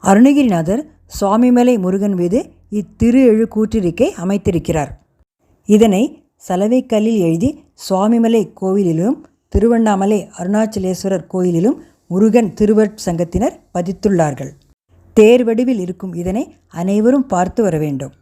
அருணகிரிநாதர் சுவாமிமலை முருகன் மீது இத்திரு எழுக்கூற்றிருக்கை அமைத்திருக்கிறார். இதனை சலவைக்கல்லில் எழுதி சுவாமிமலை கோவிலிலும் திருவண்ணாமலை அருணாச்சலேஸ்வரர் கோயிலிலும் முருகன் திருவருட்சங்கத்தினர் பதித்துள்ளார்கள். தேர் வடிவில் இருக்கும் இதனை அனைவரும் பார்த்து வர வேண்டும்.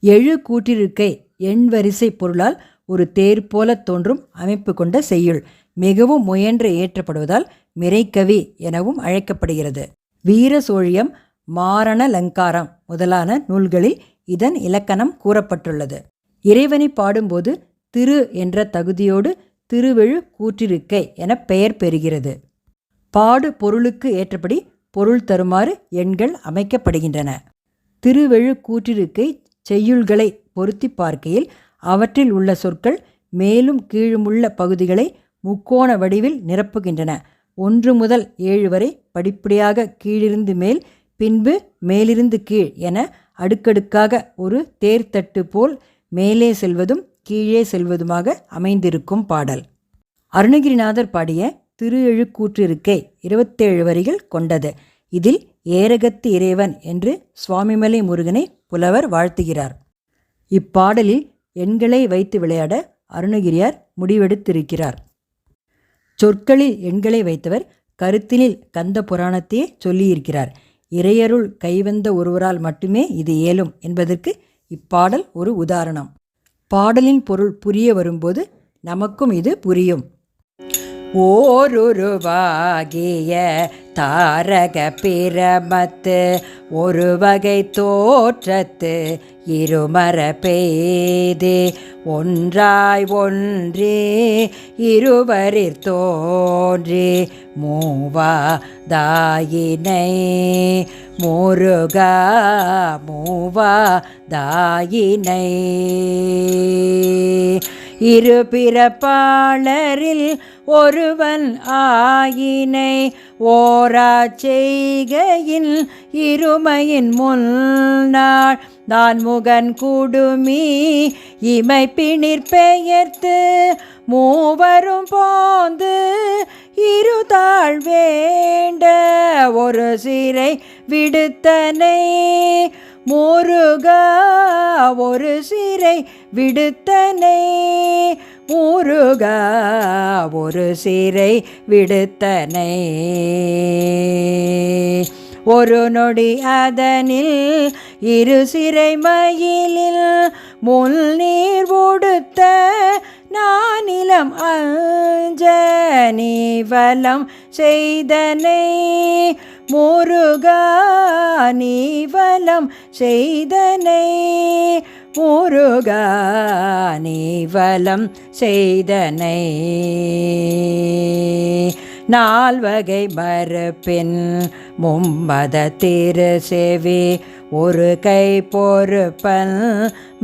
எழு கூற்றிருக்கை எண் வரிசை பொருளால் ஒரு தேர் போல தோன்றும் அமைப்பு கொண்ட செய்யுள். மிகவும் முயன்று ஏற்றப்படுவதால் மிரைக்கவி எனவும் அழைக்கப்படுகிறது. வீர சோழியம், மாரணலங்காரம் முதலான நூல்களில் இதன் இலக்கணம் கூறப்பட்டுள்ளது. இறைவனை பாடும்போது திரு என்ற தகுதியோடு திருவெழு கூற்றிருக்கை என பெயர் பெறுகிறது. பாடு பொருளுக்கு ஏற்றபடி பொருள் தருமாறு எண்கள் அமைக்கப்படுகின்றன. திருவெழு கூற்றிருக்கை செய்யுள்களை பொருத்தி பார்க்கையில் அவற்றில் உள்ள சொற்கள் மேலும் கீழுமுள்ள பகுதிகளை முக்கோண வடிவில் நிரப்புகின்றன. 1 முதல் 7 வரை படிப்படியாக கீழிருந்து மேல், பின்பு மேலிருந்து கீழ் என அடுக்கடுக்காக ஒரு தேர்தட்டு போல் மேலே செல்வதும் கீழே செல்வதுமாக அமைந்திருக்கும் பாடல். அருணகிரிநாதர் பாடிய திரு எழுக்கூற்றிருக்கை 27 வரிகள் கொண்டது. இதில் ஏரகத்து இறைவன் என்று சுவாமிமலை முருகனை புலவர் வாழ்த்துகிறார். இப்பாடலில் எண்களை வைத்து விளையாட அருணகிரியார் முடிவெடுத்திருக்கிறார். சொற்களில் எண்களை வைத்தவர் கருத்தினில் கந்த புராணத்தையே சொல்லியிருக்கிறார். இறையருள் கைவந்த ஒருவரால் மட்டுமே இது இயலும் என்பதற்கு இப்பாடல் ஒரு உதாரணம். பாடலின் பொருள் புரிய வரும்போது நமக்கும் இது புரியும். ஓருருவாகிய தாரக பிரமத்து ஒரு வகை தோற்றத்து இருமர பெய்தே ஒன்றாய் ஒன்றே இருவரிற் தோன்றி மூவா தாயினை முருகா மூவா தாயினை இரு பிறப்பாளரில் ஒருவன் ஆயினை ஓரா செய்கையின் இருமையின் முன்னாள் நான் முகன் குடுமி இமை பிணிற் பெயர்த்து மூவரும் போந்து இருதாள் வேண்ட ஒரு சிறை விடுத்தனை முருகா ஒரு சிறை விடுத்தனை முருகா ஒரு சிறை விடுத்தனை ஒரு நொடி அதனில் இரு சிறை மயிலில் முள் நீர் உடுத்த நானிலம் அஞ்ச நீ வலம் செய்தனை முருகா நீ வலம் செய்தனை முருகா நீ வலம் செய்தனை நால்வகை மறுப்பின் மும்மத திரு செவி ஒரு கை பொறுப்பன்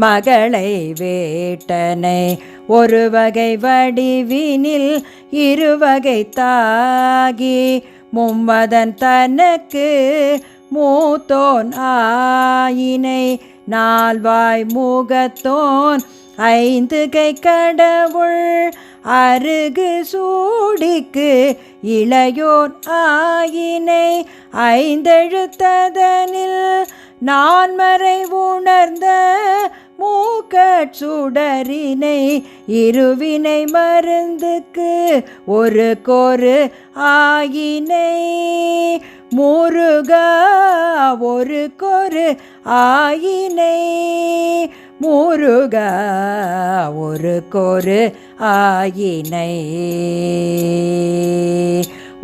மகளை வேட்டனை ஒரு வகை வடிவினில் இருவகை தாகி மும்மதன் தனக்கு மூத்தோன் ஆயினை நால்வாய் முகத்தோன் ஐந்து கை கடவுள் அருகு சூடிக்கு இளையோன் ஆயினை ஐந்தெழுத்ததனில் நான்மறை உணர்ந்த மூக்கச்சுடரினை இருவினை மருந்துக்கு ஒரு கோரு ஆயினை முருகா ஒரு கோரு ஆயினை முருகா ஒரு கோரு ஆயினை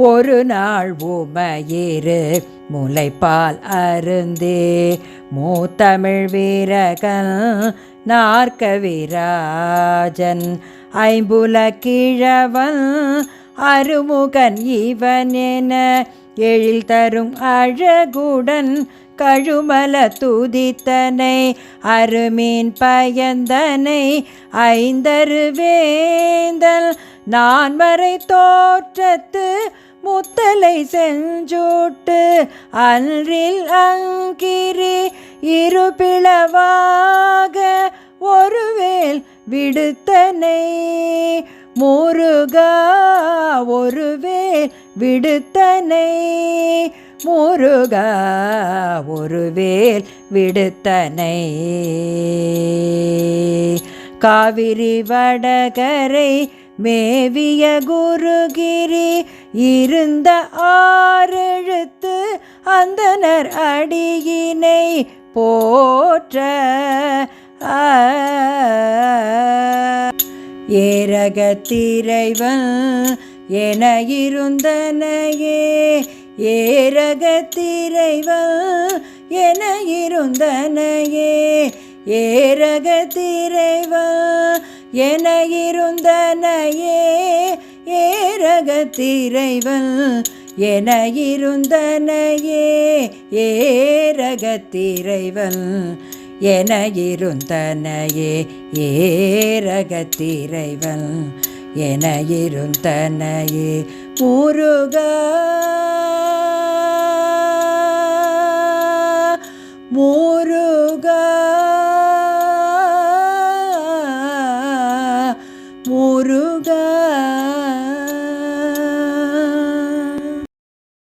ஒரு நாள் உமையிரு முலைப்பால் அருந்தே மூத்தமிழ் வீரகன் நாற்கவிராஜன் ஐம்புல கிழவன் அருமுகன் இவன் என எழில் தரும் அழகுடன் கழுமல துதித்தனை அருமீன் பயந்தனை ஐந்தரு வேந்தல் நான்மறை தோற்றத்து முத்தலை செஞ்சூட்டு அன்றில் அங்கிரி இருபிளவாக ஒருவேல் விடுத்தனை முருகா ஒரு வேல் விடுத்தனை, முருகா ஒரு வேல் விடுத்தனை. காவிரி வடகரை மேவிய குருகிரி இருந்த ஆறெழுத்து அந்தனர் அடியினை போற்ற. ஏரகத்திரைவன் என இருந்தனையே, ஏரகத்திரைவன் என இருந்தனையே, ஏரகத்திரைவன் என இருந்தனையே, ஏரகத்திரைவன் என இருந்தனையே, ஏரகத்திரைவன் என இருந்தனையே, ஏரகத்திரைவன் என இருந்தனையே. முருகா முருகா